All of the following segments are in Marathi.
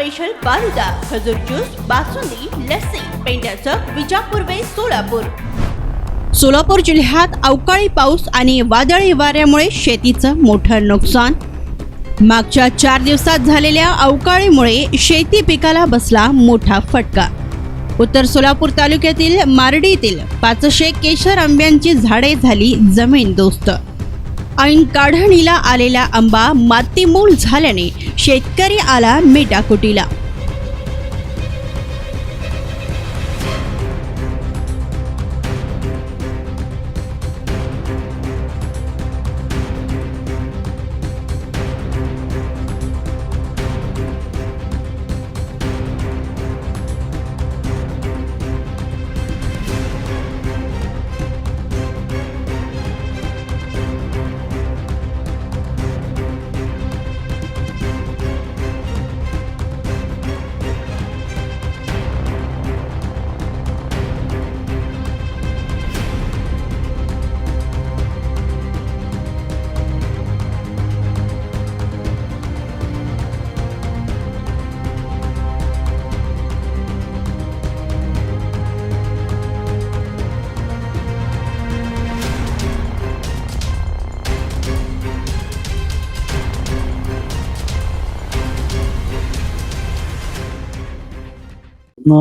स्पेशल फालुदा, खजूर ज्यूस, बासुंदी, लस्सी, पेंढा चौक, विजापूर वेस्ट, सोलापूर। सोलापूर जिल्ह्यात अवकाळी पाऊस आणि वादळी वाऱ्यामुळे शेतीचं मोठं नुकसान। मागच्या 4 दिवसात झालेल्या अवकाळीमुळे शेती पिकाला बसला मोठा फटका। उत्तर सोलापूर तालुक्यातील मारडीतील 500 केशर आंब्यांची झाडे झाली जमीनदोस्त। ऐन काढणीला आलेला आंबा मातीमूळ झाल्याने शेतकरी आला मेटाकुटीला।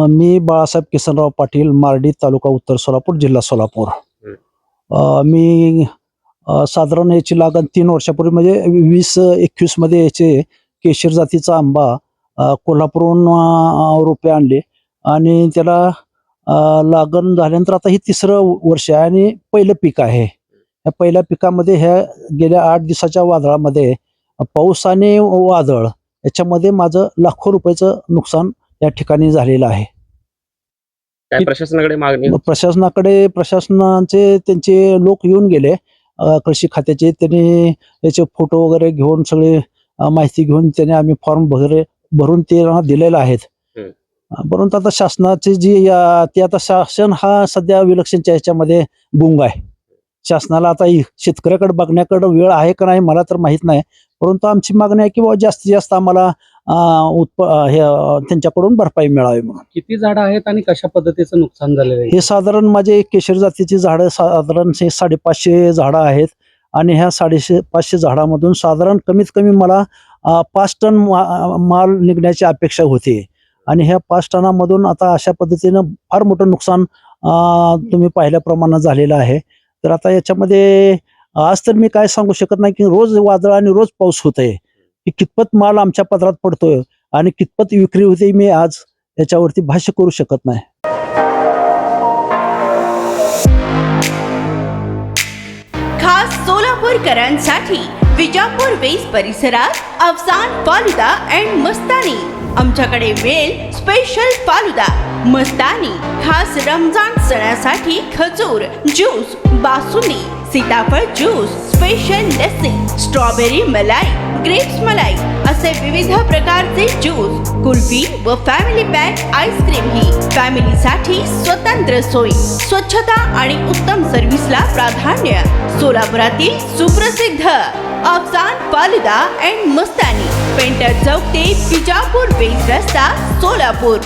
मी बाळासाहेब किसनराव पाटील, मारडी तालुका, उत्तर सोलापूर, जिल्हा सोलापूर। मी साधारण याची लागण 3 वर्षापूर्वी म्हणजे 2021 मध्ये याचे केशर जातीचा आंबा कोल्हापूरहून रोपे आणले आणि त्याला लागण झाल्यानंतर आता ही 3रं वर्ष आहे आणि पहिलं पीक आहे। या पहिल्या पिकामध्ये ह्या गेल्या 8 दिवसाच्या वादळामध्ये पाऊस आणि वादळ याच्यामध्ये माझं लाखो रुपयाचं नुकसान या ठिकाणी झालेलं आहे। काय प्रशासनाकडे मागणी? प्रशासनाचे त्यांचे लोक येऊन गेले, कृषी खात्याचे, त्यांनी याचे फोटो वगैरे घेऊन सगळे माहिती घेऊन त्याने आम्ही फॉर्म वगैरे भरून ते दिलेले आहेत। परंतु आता शासनाचे ते आता शासन हा सध्या विलक्षणच्या ह्याच्यामध्ये गुंग आहे। शासनाला आता शेतकऱ्याकडे बघण्याकडे वेळ आहे का नाही मला तर माहित नाही, परंतु आमची मागणी आहे की बाबा जास्तीत जास्त आम्हाला त्यांच्याकडून भरपाई मिळावी म्हणून। किती झाडं आहेत आणि कशा पद्धतीचं नुकसान झालेलं आहे? हे साधारण माझे केशर जातीची झाडं साधारण 550 झाडं आहेत आणि ह्या 550 झाडामधून साधारण कमीत कमी मला 5 टन माल निघण्याची अपेक्षा होती आणि ह्या 5 टनामधून आता अशा पद्धतीनं फार मोठं नुकसान तुम्ही पाहिल्याप्रमाणे झालेलं आहे। तर आता याच्यामध्ये आज तर मी काय सांगू शकत नाही की रोज वादळ आणि रोज पाऊस होतोय, की कितपत माल आमच्या पदरात पडतोय आणि कितपत विक्री होते मी आज याच्यावरती भाष्य करू शकत नाही। खास सोलापूरकरांसाठी विजापूर वेस्ट परिसरात अफसान फालुदा अँड मस्तानी। आमच्याकडे मिळेल स्पेशल फालुदा, मस्तानी, खास रमजान सणासाठी खजूर ज्यूस, बासुंदी, सीताफळ ज्यूस, स्पेशल लस्सी, स्ट्रॉबेरी मलाई, ग्रेप्स मलाई असे विविध प्रकारचे ज्यूस, कुल्फी व फॅमिली पॅक आईस्क्रीम ही फॅमिलीसाठी स्वतंत्र सोय, स्वच्छता आणि उत्तम सर्व्हिसला प्राधान्य। सोलापुरातील सुप्रसिद्ध Afsan falooda and Mastani, painter चौक ते विजापूर वेस्ट रस्ता, सोलापूर।